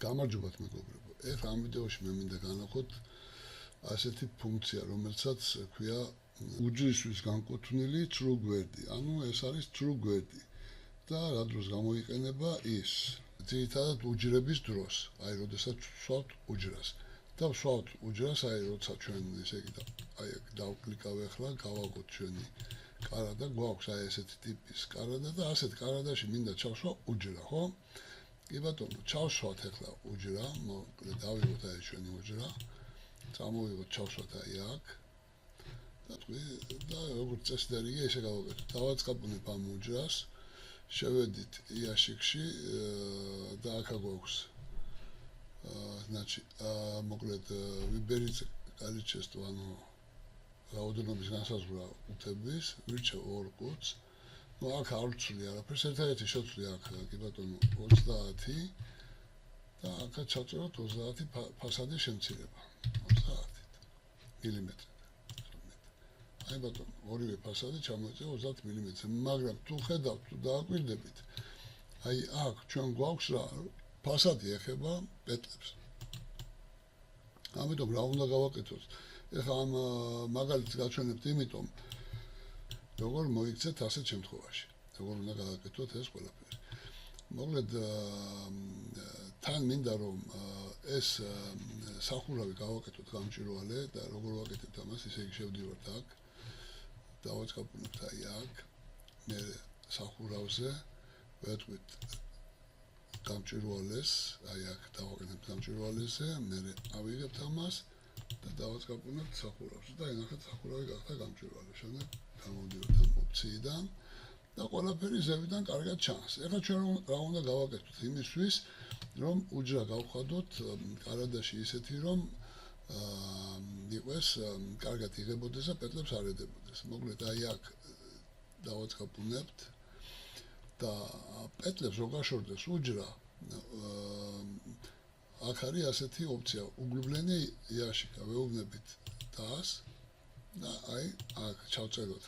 გამარჯობათ მეგობრებო. ეხლა ამ ვიდეოში მე მინდა განვახოთ ასეთი ფუნქცია, რომელსაც ქვია უჯრისთვის განკუთვნილი true გვერდი. ანუ ეს არის true გვერდი. და რა დროს გამოიყენება ის? ძირითადად უჯრების დროს, აი როდესაც ვსვავთ უჯრას. და ვსვავთ უჯრას, აი როცა ჩვენ ესე იგი აი დავკლიკავ ახლა, გავაგოთ ჩვენი კარადა, გვაქვს აი ესეთი ტიპის კარადა და ასეთ კარადაში მინდა ჩავსვა უჯრა, ხო? კი ბატონო, ჩავსვათ ახლა უჯრა, მოკლედ დავიღოთ აი ჩვენი უჯრა. წამოვიღოთ ჩავსვათ აი აქ. და როგორც წესდერია ესე გავაკეთოთ. დავაწყაბუნებ ამ უჯრას. შევედით იაშიკში და აქ გვაქვს значит, მოკლედ ვიბერიც კალიჩესტო, ანუ რაოდენობის განსაზღვრა უთების, ვირჩევ ორ კოდს. ნუ აქ არ ვცვლი არაფერს, ერთადერთი შევცვლი აქ, კი ბატონო, 30 და აქაც ჩავწეროთ 30 ფასადი შემცირება. 30 მილიმეტრი. აი ბატონო, ორივე ფასადი ჩამოეწია 30 მილიმეტრზე, მაგრამ თუ ხედავთ, თუ დააკვირდებით, აი აქ ჩვენ გვაქვს რა, ფასადი ეხება პეტლებს. ამიტომ რა უნდა გავაკეთოთ? ეხლა ამ მაგალითს გაჩვენებთ, იმიტომ როგორ მოიქცეთ ასეთ შემთხვევაში. როგორ უნდა გავაკეთოთ ეს ყველაფერი. მოკლედ თან მინდა რომ ეს სახურავი გავაკეთოთ გამჭვირვალე და როგორ ვაკეთებთ ამას, ისე იგი შევდივართ აქ. დავაწყაბუნებთ აი აქ. მე სახურავზე ვეთქვით გამჭვირვალეს, აი აქ დავაკეთებთ გამჭვირვალეზე, მე ავიღებთ ამას და დავაწყაბუნებთ სახურავზე და ნახეთ სახურავი გახდა გამჭვირვალე. შემდეგ გამოვდივართ ამ ოფციიდან და ყველაფერი ზევიდან კარგად ჩანს. ეხლა ჩვენ რა უნდა გავაკეთოთ? იმისთვის რომ უჯრა გავხადოთ კარადაში ისეთი რომ იყოს კარგად იღებოდეს და პეტლებს არ ედებოდეს. მოკლედ აი აქ დავაწყაბუნებთ და პეტლებს რო გაშორდეს უჯრა, აქ არის ასეთი ოფცია, უგლუbleni იაშიკა, ვეუბნებით დას და აი აქ ჩავწეროთ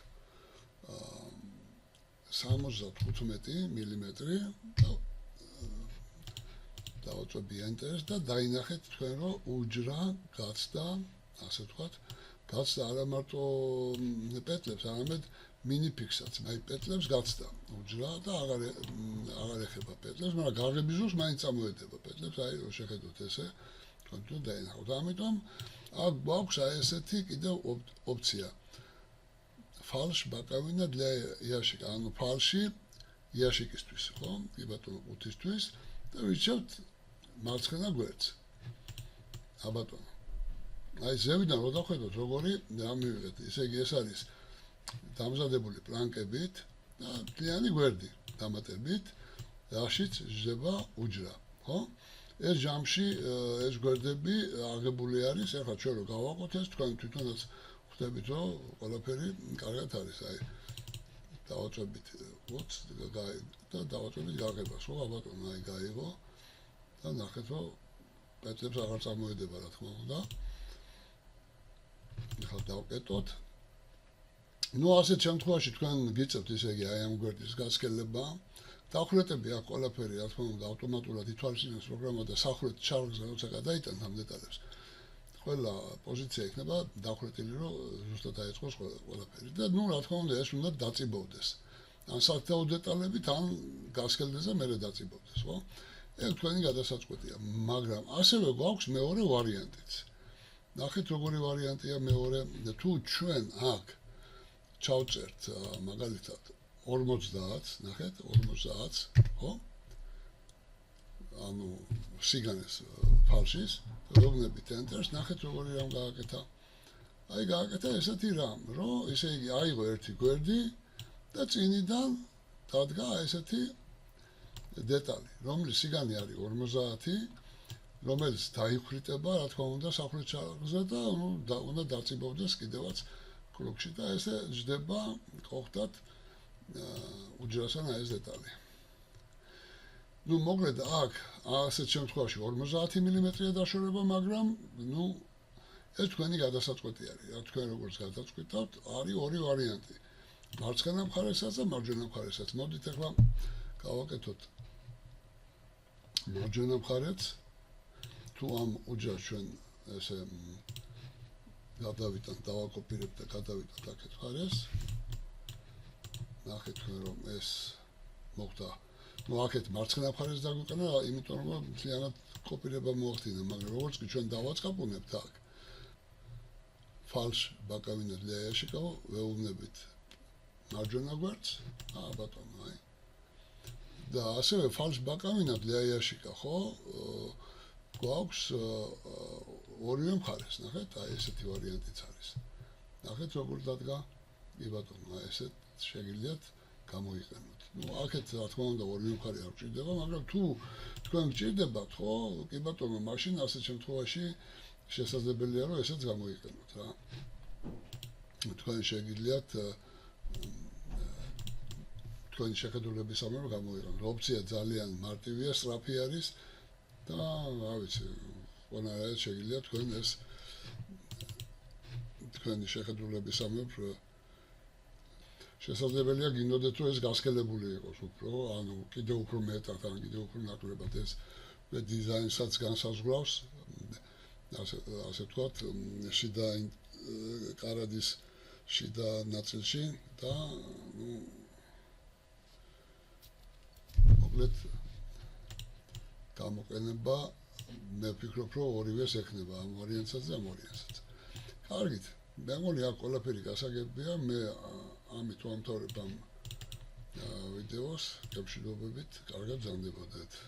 75 მილიმეტრი და დავაწვევი enter-ს და დაინახეთ თქვენ რომ უჯრა გაცდა, ასე ვთქვათ, გაცდა არა მარტო პეტლებს, არამედ მინიფიქსაც, აი პეტლებს გაცდა უჯრა და აღარ ეხება პეტლებს, მაგრამ გაღების დროს მაინც წამოედება პეტლებს, აი რო შეხედოთ ესე, თქვენ თუ დაინახოთ. ამიტომ აქ გვაქვს აი ესეთი კიდევ ოფცია. Falş bakavina dla იაშიკა, ანუ ფალში იაშიკისთვის, ხო? კი ბატონო, ყუთისთვის და ვიჩევთ მარცხენა გვერდს. აბატონო. აი ზევიდან რო დახედოთ, როგორი ამივიღეთ, ესე იგი ეს არის დამზადებული პლანკებით და მთლიანი გვერდი დამატებით, რაშიც ჟდება უჯრა, ხო? ეს ჯამში ეს გვერდები აღებული არის, ახლა ჩვენ რო გავაკეთოთ ეს, თქვენ თვითონაც ხვდებით რომ ყველაფერი კარგად არის, აი დავაწვევით 20 და დავაწვევით გაღებას, ხო, აბატონო, აი გაიღო და ნახეთ რომ პეტლებს აღარ წამოედება, რა თქმა უნდა. ახლა დავკეტოთ. ნუ ასეთ შემთხვევაში თქვენ გიწევთ ისე იგი აი ამ გვერდის გასკელება. დახრეტები აქ ყველაფერი, რა თქმა უნდა, ავტომატურად ითვალისწინებს პროგრამა და სახვრეთ ჩარგზე როცა გადაიტანთ ამ დეტალებს. ყველა პოზიცია იქნება დახრეტილი, რომ ზუსტად დაიწყოს ყველაფერი. და ნუ რა თქმა უნდა, ეს უნდა დაწიბოვდეს. ან საკუთარ დეტალებით, ან გასკელდეს და მერე დაწიბოვდეს, ხო? ეს თქვენი გადასაწყვეტია, მაგრამ ასევე გვაქვს მეორე ვარიანტიც. ნახეთ როგორი ვარიანტია მეორე, თუ ჩვენ აქ ჩავწერთ მაგალითად 50, ნახეთ 50, ხო? ანუ სიგანეს ფალშის, ვეუბნებით enter-ს, ნახეთ როგორი რამ გააკეთა. აი გააკეთა ესეთი რამ, რომ ესე იგი აიღო ერთი გვერდი და წინიდან დადგა ესეთი დეტალი, რომლის სიგანი არის 50, რომელიც დაიხრიტება, რა თქმა უნდა, სახვრეთ ჩარგზე და უნდა დაწიბოვდეს კიდევაც კრუგში და ესე ჯდება, გხდათ უჯრასთან ეს დეტალი. ნუ მოკლედ აქ ასეთ შემთხვევაში 50 მილიმეტრია დაშორება, მაგრამ ნუ ეს თქვენი გადასაწყვეტი არის. რა თქვენ როგორც გადაწყვეტავთ, არის ორი ვარიანტი. მარცხენა მხარესაც და მარჯვენა მხარესაც. მოდით ახლა გავაკეთოთ მარჯვენა მხარეც თუ ამ უჯრას ჩვენ ესე გადავიტან, დავაკოპირებთ და გადავიტანთ აქეთ მხარეს. ნახეთ თქვენ რომ ეს მოხდა. ნუ აქეთ მარცხენა მხარეს დაგვიყენა, იმიტომ რომ მთლიანად კოპირება მოახდინა, მაგრამ როგორც კი ჩვენ დავაწყაპუნებთ აქ falsch ბაკავინა для ящикова ვეუბნებით მარჯვენა გვერდს, ბატონო, აი. და ასევე falsch ბაკავინა для ящика, ხო? გვაქვს ორივე მხარეს, ნახეთ, აი ესეთი ვარიანტიც არის. ნახეთ როგორ დადგა, კი ბატონო, აი ესეთ შეგიძლიათ გამოიყენოთ. ნუ აქეთ რა თქმა უნდა ორივე მხარე არ გჭირდება, მაგრამ თუ თქვენ გჭირდებათ, ხო? კი ბატონო, მაშინ ასეთ შემთხვევაში შესაძლებელია რომ ესეც გამოიყენოთ რა. თქვენ შეგიძლიათ თქვენი შეხედულებისამებრ გამოიყენოთ. ოპცია ძალიან მარტივია, სწრაფი არის და რა ვიცი, ყველანაირად შეგიძლიათ თქვენ ეს თქვენი შეხედულებისამებრ შესაძლებელია გინდოდეთ რომ ეს გასქელებული იყოს უფრო, ანუ კიდევ უფრო მეტად, ან კიდევ უფრო ნაკლებად ეს დიზაინსაც განსაზღვრავს. ასე ვთქვათ, შიდა კარადის შიდა ნაწილში და მოკლედ გამოყენება მე ვფიქრობ, რომ ორივეს ექნება ამ ვარიანტსაც და ამ ვარიანტსაც. კარგით, მე მგონი აქ ყველაფერი გასაგებია, მე ამით ვამთავრებ ამ ვიდეოს, გემშვიდობებით, კარგად გრძანდებოდეთ.